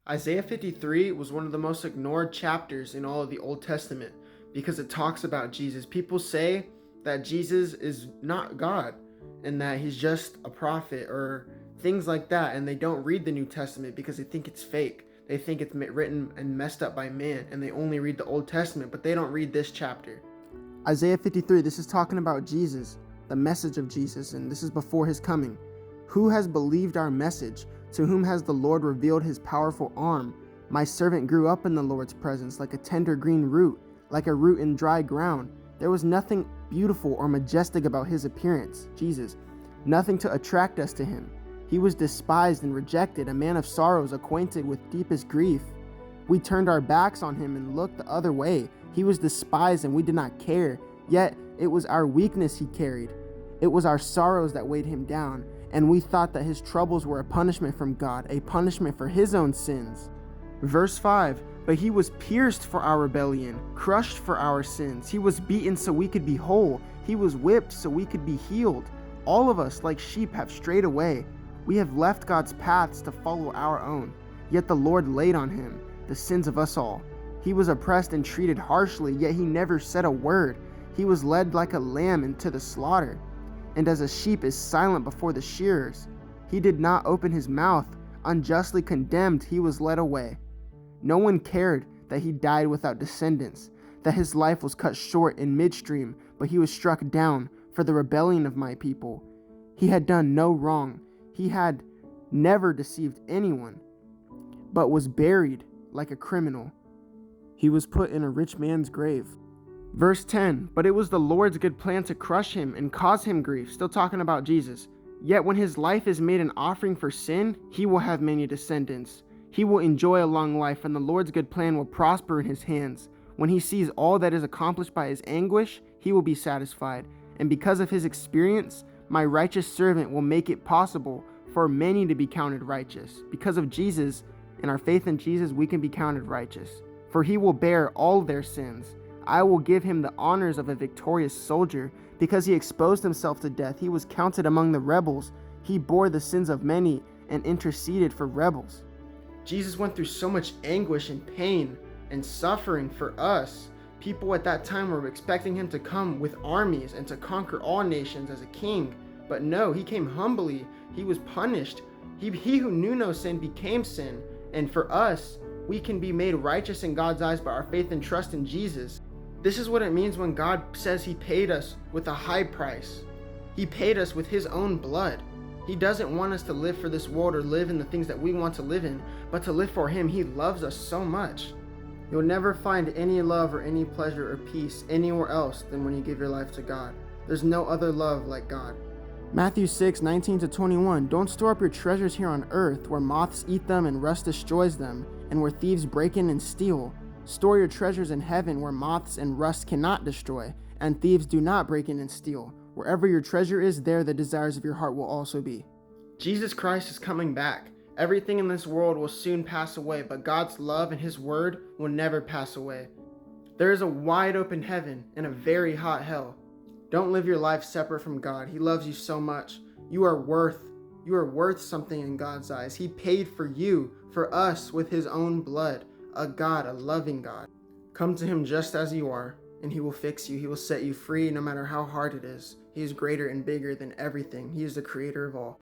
Isaiah 53 was one of the most ignored chapters in all of the Old Testament because it talks about Jesus. People say that Jesus is not God and that he's just a prophet or things like that, and they don't read the New Testament because they think it's fake. They think it's written and messed up by man, and they only read the Old Testament, but they don't read this chapter. Isaiah 53, this is talking about Jesus, the message of Jesus, and this is before his coming. Who has believed our message? To whom has the Lord revealed his powerful arm? My servant grew up in the Lord's presence like a tender green root, like a root in dry ground. There was nothing beautiful or majestic about his appearance, Jesus, nothing to attract us to him. He was despised and rejected, a man of sorrows, acquainted with deepest grief. We turned our backs on him and looked the other way. He was despised and we did not care, yet it was our weakness he carried. It was our sorrows that weighed him down, and we thought that his troubles were a punishment from God, a punishment for his own sins. Verse 5, but he was pierced for our rebellion, crushed for our sins. He was beaten so we could be whole. He was whipped so we could be healed. All of us, like sheep, have strayed away. We have left God's paths to follow our own. Yet the Lord laid on him the sins of us all. He was oppressed and treated harshly, yet he never said a word. He was led like a lamb into the slaughter, and as a sheep is silent before the shearers, he did not open his mouth. Unjustly condemned, he was led away. No one cared that he died without descendants, that his life was cut short in midstream, but he was struck down for the rebellion of my people. He had done no wrong. He had never deceived anyone, but was buried like a criminal. He was put in a rich man's grave. Verse 10, but it was the Lord's good plan to crush him and cause him grief. Still talking about Jesus. Yet when his life is made an offering for sin, he will have many descendants. He will enjoy a long life, and the Lord's good plan will prosper in his hands. When he sees all that is accomplished by his anguish, he will be satisfied. And because of his experience, my righteous servant will make it possible for many to be counted righteous. Because of Jesus and our faith in Jesus, we can be counted righteous. For he will bear all their sins. I will give him the honors of a victorious soldier. Because he exposed himself to death, he was counted among the rebels. He bore the sins of many and interceded for rebels. Jesus went through so much anguish and pain and suffering for us. People at that time were expecting him to come with armies and to conquer all nations as a king. But no, he came humbly. He was punished. He who knew no sin became sin. And for us, we can be made righteous in God's eyes by our faith and trust in Jesus. This is what it means when God says he paid us with a high price. He paid us with his own blood. He doesn't want us to live for this world or live in the things that we want to live in, but to live for him. He loves us so much. You'll never find any love or any pleasure or peace anywhere else than when you give your life to God. There's no other love like God. Matthew 6:19-21, don't store up your treasures here on earth, where moths eat them and rust destroys them, and where thieves break in and steal. Store your treasures in heaven, where moths and rust cannot destroy, and thieves do not break in and steal. Wherever your treasure is, there the desires of your heart will also be. Jesus Christ is coming back. Everything in this world will soon pass away, but God's love and his word will never pass away. There is a wide open heaven and a very hot hell. Don't live your life separate from God. He loves you so much. You are worth something in God's eyes. He paid for you, for us, with his own blood. A God, a loving God. Come to him just as you are, and he will fix you. He will set you free no matter how hard it is. He is greater and bigger than everything. He is the creator of all.